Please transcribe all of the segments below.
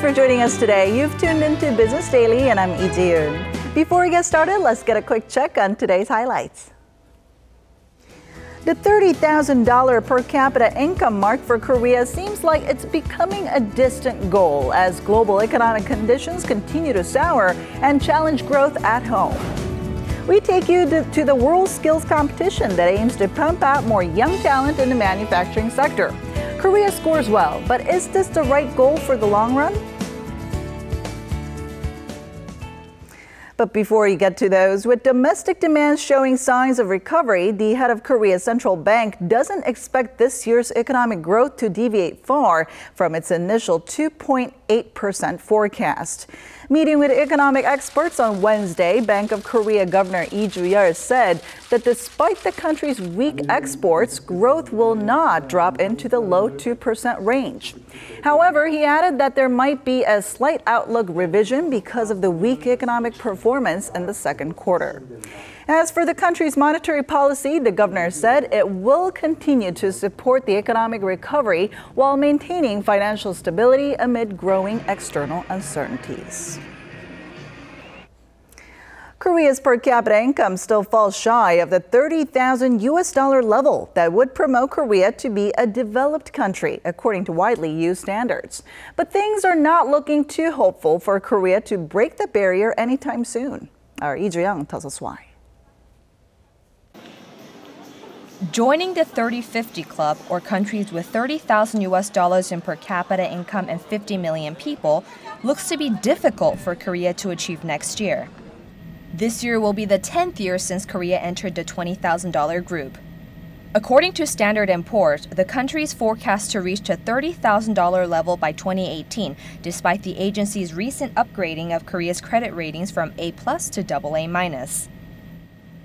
for joining us today. You've tuned into Business Daily, and I'm Lee Ji-yoon. Before we get started, let's get a quick check on today's highlights. The $30,000 per capita income mark for Korea seems like it's becoming a distant goal as global economic conditions continue to sour and challenge growth at home. We take you to the WorldSkills competition that aims to pump out more young talent in the manufacturing sector. Korea scores well, but is this the right goal for the long run? But before you get to those, with domestic demand showing signs of recovery, the head of Korea's central bank doesn't expect this year's economic growth to deviate far from its initial 2.8% forecast. Meeting with economic experts on Wednesday, Bank of Korea Governor Lee Ju-yeol said that despite the country's weak exports, growth will not drop into the low 2% range. However, he added that there might be a slight outlook revision because of the weak economic performance in the second quarter. As for the country's monetary policy, the governor said it will continue to support the economic recovery while maintaining financial stability amid growing external uncertainties. Korea's per capita income still falls shy of the $30,000 level that would promote Korea to be a developed country, according to widely used standards. But things are not looking too hopeful for Korea to break the barrier anytime soon. Our Lee Ju-young tells us why. Joining the 30-50 club, or countries with $30,000 in per capita income and 50 million people, looks to be difficult for Korea to achieve next year. This year will be the 10th year since Korea entered the $20,000 group. According to Standard & Poor's, the country is forecast to reach the $30,000 level by 2018, despite the agency's recent upgrading of Korea's credit ratings from A+ to AA-.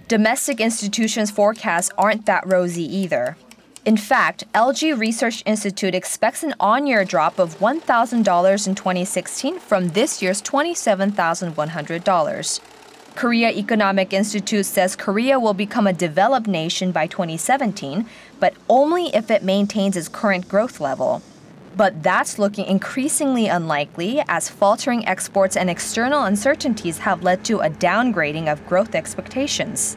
Domestic institutions' forecasts aren't that rosy either. In fact, LG Research Institute expects an on-year drop of $1,000 in 2016 from this year's $27,100. Korea Economic Institute says Korea will become a developed nation by 2017, but only if it maintains its current growth level. But that's looking increasingly unlikely as faltering exports and external uncertainties have led to a downgrading of growth expectations.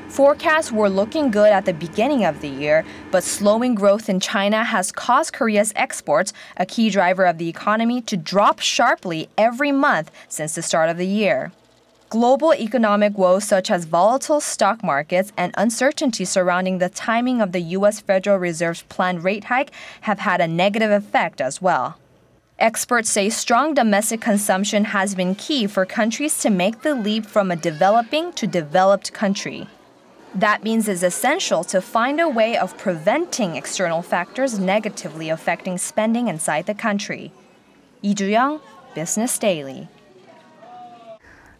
Forecasts were looking good at the beginning of the year, but slowing growth in China has caused Korea's exports, a key driver of the economy, to drop sharply every month since the start of the year. Global economic woes such as volatile stock markets and uncertainty surrounding the timing of the U.S. Federal Reserve's planned rate hike have had a negative effect as well. Experts say strong domestic consumption has been key for countries to make the leap from a developing to developed country. That means it's essential to find a way of preventing external factors negatively affecting spending inside the country. Lee Ju-young, Business Daily.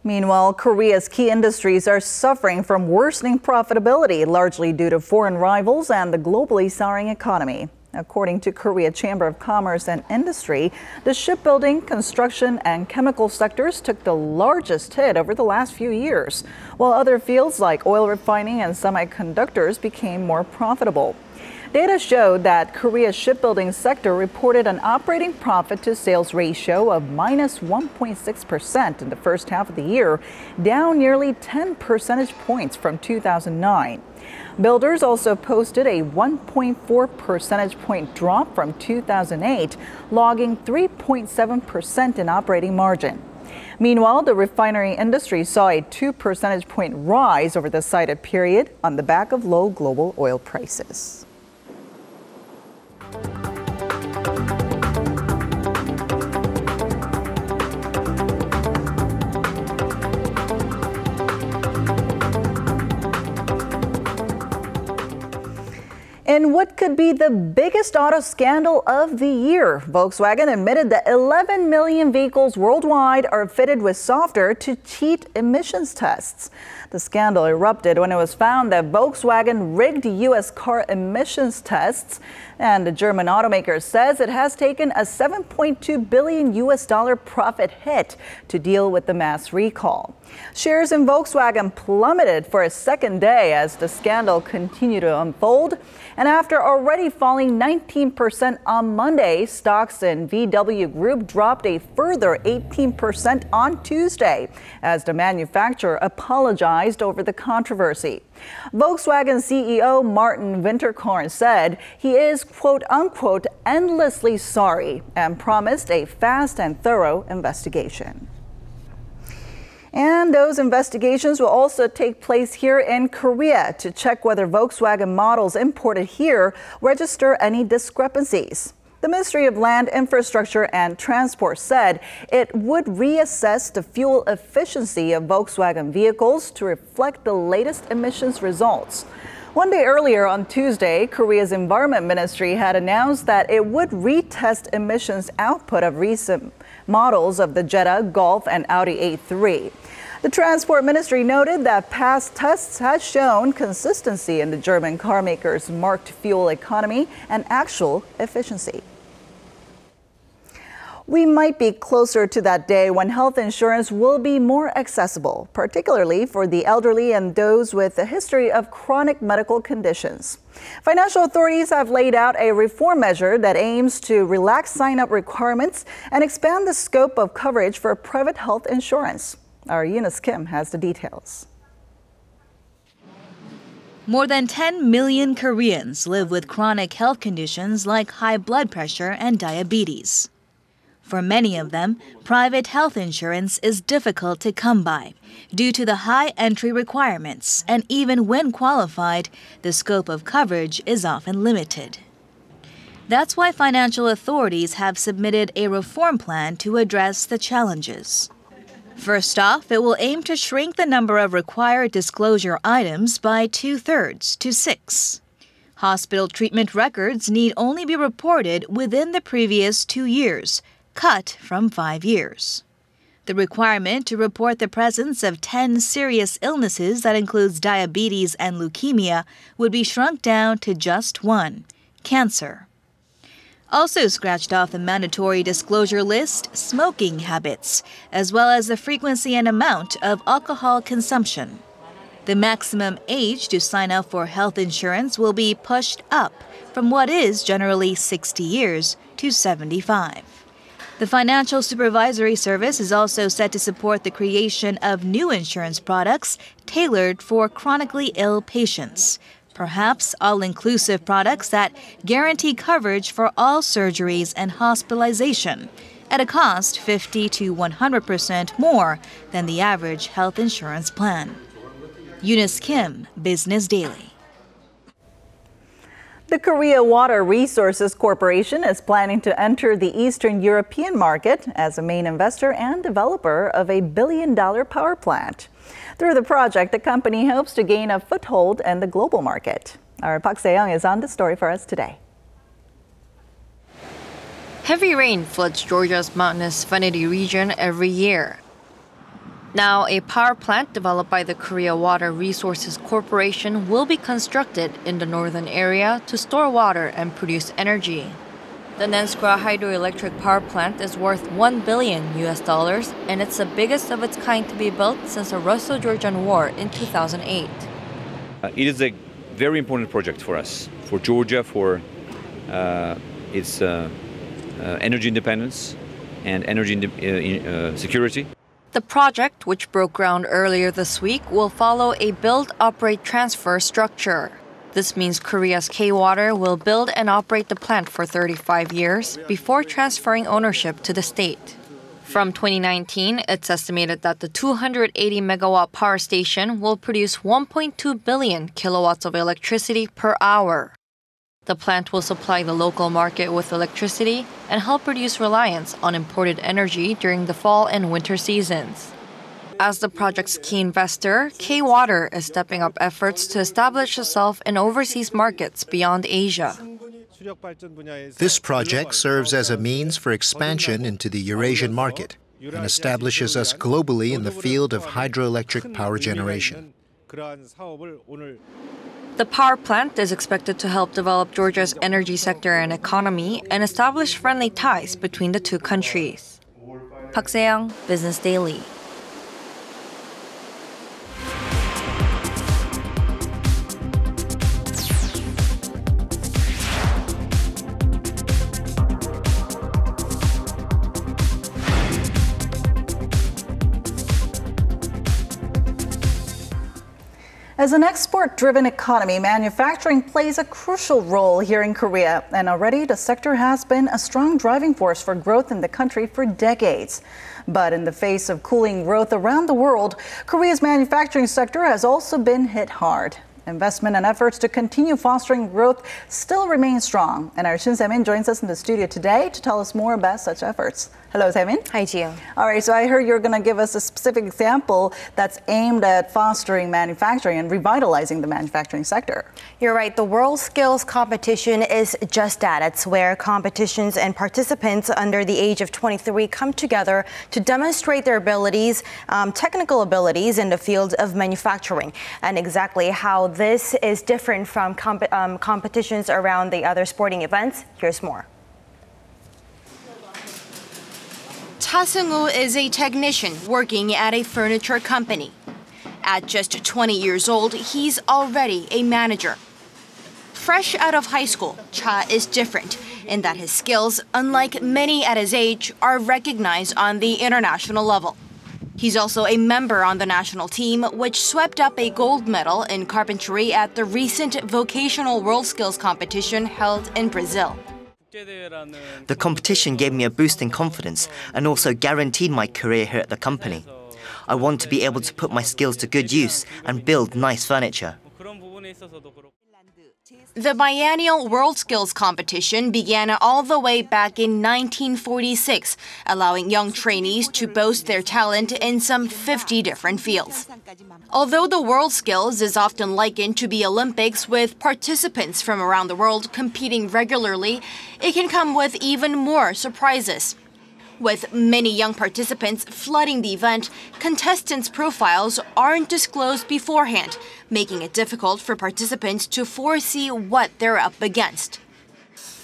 Meanwhile, Korea's key industries are suffering from worsening profitability, largely due to foreign rivals and the globally souring economy. According to Korea Chamber of Commerce and Industry, the shipbuilding, construction, and chemical sectors took the largest hit over the last few years, while other fields like oil refining and semiconductors became more profitable. Data showed that Korea's shipbuilding sector reported an operating profit to sales ratio of minus 1.6% in the first half of the year, down nearly 10 percentage points from 2009. Builders also posted a 1.4 percentage point drop from 2008, logging 3.7% in operating margin. Meanwhile, the refinery industry saw a 2 percentage point rise over the cited period on the back of low global oil prices. In what could be the biggest auto scandal of the year, Volkswagen admitted that 11 million vehicles worldwide are fitted with software to cheat emissions tests. The scandal erupted when it was found that Volkswagen rigged U.S. car emissions tests, and the German automaker says it has taken a $7.2 billion profit hit to deal with the mass recall. Shares in Volkswagen plummeted for a second day as the scandal continued to unfold. And after already falling 19% on Monday, stocks in VW Group dropped a further 18% on Tuesday as the manufacturer apologized over the controversy. Volkswagen CEO Martin Winterkorn said he is, quote unquote, endlessly sorry and promised a fast and thorough investigation. And those investigations will also take place here in Korea to check whether Volkswagen models imported here register any discrepancies. The Ministry of Land, Infrastructure and Transport said it would reassess the fuel efficiency of Volkswagen vehicles to reflect the latest emissions results. One day earlier on Tuesday, Korea's Environment Ministry had announced that it would retest emissions output of recent models of the Jetta, Golf, and Audi A3. The Transport Ministry noted that past tests had shown consistency in the German carmaker's marked fuel economy and actual efficiency. We might be closer to that day when health insurance will be more accessible, particularly for the elderly and those with a history of chronic medical conditions. Financial authorities have laid out a reform measure that aims to relax sign-up requirements and expand the scope of coverage for private health insurance. Our Eunice Kim has the details. More than 10 million Koreans live with chronic health conditions like high blood pressure and diabetes. For many of them, private health insurance is difficult to come by due to the high entry requirements, and even when qualified, the scope of coverage is often limited. That's why financial authorities have submitted a reform plan to address the challenges. First off, it will aim to shrink the number of required disclosure items by 2/3 to 6. Hospital treatment records need only be reported within the previous 2 years, cut from 5 years. The requirement to report the presence of 10 serious illnesses that includes diabetes and leukemia would be shrunk down to just 1, cancer. Also scratched off the mandatory disclosure list, smoking habits, as well as the frequency and amount of alcohol consumption. The maximum age to sign up for health insurance will be pushed up from what is generally 60 years to 75. The Financial Supervisory Service is also set to support the creation of new insurance products tailored for chronically ill patients. Perhaps all-inclusive products that guarantee coverage for all surgeries and hospitalization at a cost 50 to 100% more than the average health insurance plan. Eunice Kim, Business Daily. The Korea Water Resources Corporation is planning to enter the Eastern European market as a main investor and developer of a billion-dollar power plant. Through the project, the company hopes to gain a foothold in the global market. Our Park Se-young is on the story for us today. Heavy rain floods Georgia's mountainous Vanity region every year. Now, a power plant developed by the Korea Water Resources Corporation will be constructed in the northern area to store water and produce energy. The Nenskra hydroelectric power plant is worth $1 billion, and it's the biggest of its kind to be built since the Russo-Georgian War in 2008. It is a very important project for us, for Georgia, for its energy independence and energy security. The project, which broke ground earlier this week, will follow a build, operate, transfer structure. This means Korea's K-Water will build and operate the plant for 35 years before transferring ownership to the state. From 2019, it's estimated that the 280-megawatt power station will produce 1.2 billion kilowatts of electricity per hour. The plant will supply the local market with electricity and help reduce reliance on imported energy during the fall and winter seasons. As the project's key investor, K-Water is stepping up efforts to establish itself in overseas markets beyond Asia. This project serves as a means for expansion into the Eurasian market and establishes us globally in the field of hydroelectric power generation. The power plant is expected to help develop Georgia's energy sector and economy and establish friendly ties between the two countries. Park Se-young, Business Daily. As an export-driven economy, manufacturing plays a crucial role here in Korea, and already the sector has been a strong driving force for growth in the country for decades. But in the face of cooling growth around the world, Korea's manufacturing sector has also been hit hard. Investment and efforts to continue fostering growth still remain strong. And our Shin Se-min joins us in the studio today to tell us more about such efforts. Hello, Se-min. Hi, Jiyoung. All right, so I heard you're going to give us a specific example that's aimed at fostering manufacturing and revitalizing the manufacturing sector. You're right. The WorldSkills competition is just that. It's where competitions and participants under the age of 23 come together to demonstrate their abilities, technical abilities in the field of manufacturing. And exactly how this is different from competitions around the other sporting events, here's more. Cha Seung-woo is a technician working at a furniture company. At just 20 years old, he's already a manager. Fresh out of high school, Cha is different in that his skills, unlike many at his age, are recognized on the international level. He's also a member on the national team, which swept up a gold medal in carpentry at the recent vocational WorldSkills competition held in Brazil. The competition gave me a boost in confidence and also guaranteed my career here at the company. I want to be able to put my skills to good use and build nice furniture. The biennial WorldSkills competition began all the way back in 1946, allowing young trainees to boast their talent in some 50 different fields. Although the WorldSkills is often likened to the Olympics with participants from around the world competing regularly, it can come with even more surprises. With many young participants flooding the event, contestants' profiles aren't disclosed beforehand, making it difficult for participants to foresee what they're up against.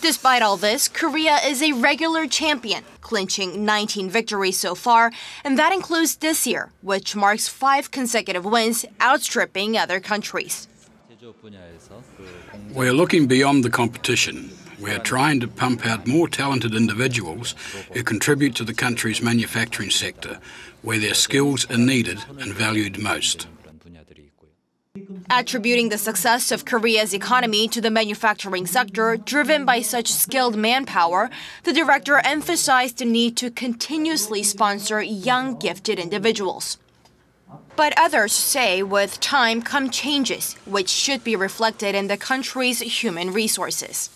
Despite all this, Korea is a regular champion, clinching 19 victories so far, and that includes this year, which marks 5 consecutive wins, outstripping other countries. We're looking beyond the competition. We're trying to pump out more talented individuals who contribute to the country's manufacturing sector, where their skills are needed and valued most. Attributing the success of Korea's economy to the manufacturing sector, driven by such skilled manpower, the director emphasized the need to continuously sponsor young, gifted individuals. But others say with time come changes, which should be reflected in the country's human resources.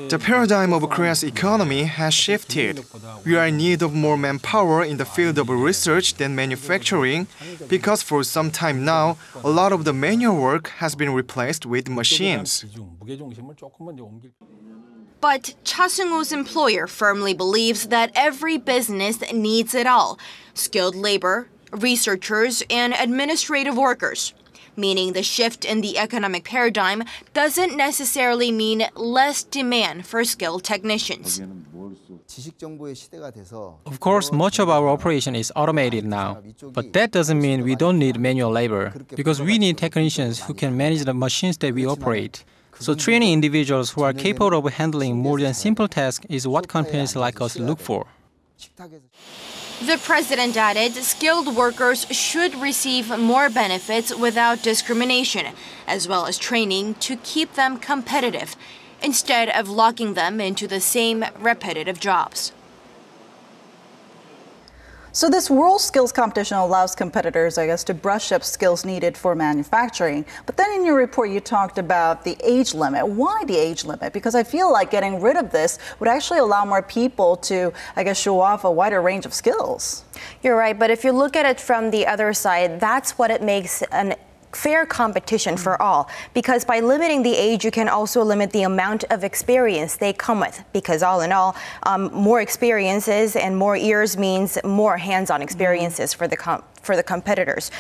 The paradigm of Korea's economy has shifted. We are in need of more manpower in the field of research than manufacturing because for some time now, a lot of the manual work has been replaced with machines. But Cha Seung-woo's employer firmly believes that every business needs it all: skilled labor, researchers, and administrative workers. Meaning the shift in the economic paradigm doesn't necessarily mean less demand for skilled technicians. Of course, much of our operation is automated now, but that doesn't mean we don't need manual labor, because we need technicians who can manage the machines that we operate. So training individuals who are capable of handling more than simple tasks is what companies like us look for. The president added skilled workers should receive more benefits without discrimination, as well as training to keep them competitive, instead of locking them into the same repetitive jobs. So this WorldSkills competition allows competitors, I guess, to brush up skills needed for manufacturing. But then in your report, you talked about the age limit. Why the age limit? Because I feel like getting rid of this would actually allow more people to, I guess, show off a wider range of skills. You're right, but if you look at it from the other side, that's what it makes an fair competition for all, because by limiting the age, you can also limit the amount of experience they come with, because all in all, more experiences and more years means more hands-on experiences for for the competitors.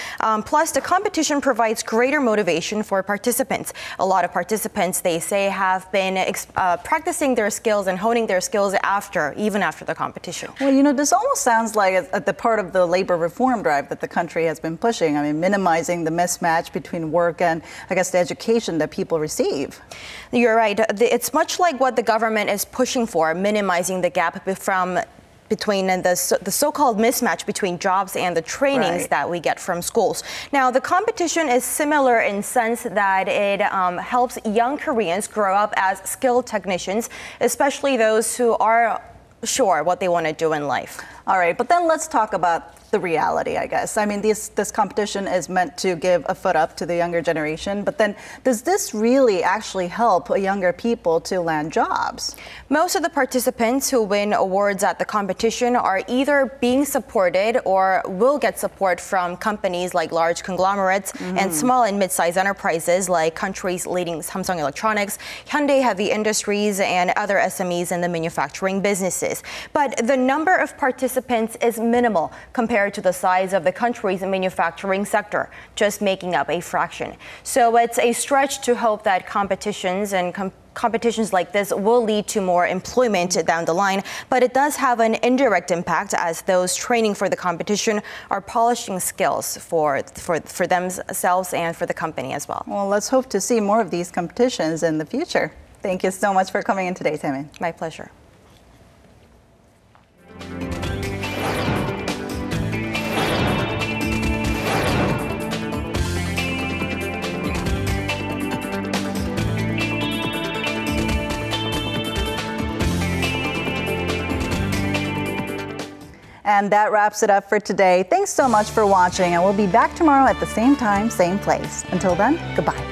Plus, the competition provides greater motivation for participants. A lot of participants, they say, have been practicing their skills and honing their skills even after the competition. Well, you know, this almost sounds like the part of the labor reform drive that the country has been pushing. I mean, minimizing the mismatch between work and, I guess, the education that people receive. You're right. It's much like what the government is pushing for, minimizing the gap between the so-called mismatch between jobs and the trainings that we get from schools. Now, the competition is similar in sense that it helps young Koreans grow up as skilled technicians, especially those who are sure what they want to do in life. All right, but then let's talk about the reality, I guess. I mean, this competition is meant to give a foot up to the younger generation, but then does this really actually help younger people to land jobs? Most of the participants who win awards at the competition are either being supported or will get support from companies like large conglomerates and small and mid-sized enterprises like country's leading Samsung Electronics, Hyundai Heavy Industries, and other SMEs in the manufacturing businesses. But the number of participants is minimal compared to the size of the country's manufacturing sector, just making up a fraction. So it's a stretch to hope that competitions like this will lead to more employment down the line, but it does have an indirect impact as those training for the competition are polishing skills for themselves and for the company as well. Well, let's hope to see more of these competitions in the future. Thank you so much for coming in today, Taemin. My pleasure. And that wraps it up for today. Thanks so much for watching, and we'll be back tomorrow at the same time, same place. Until then, goodbye.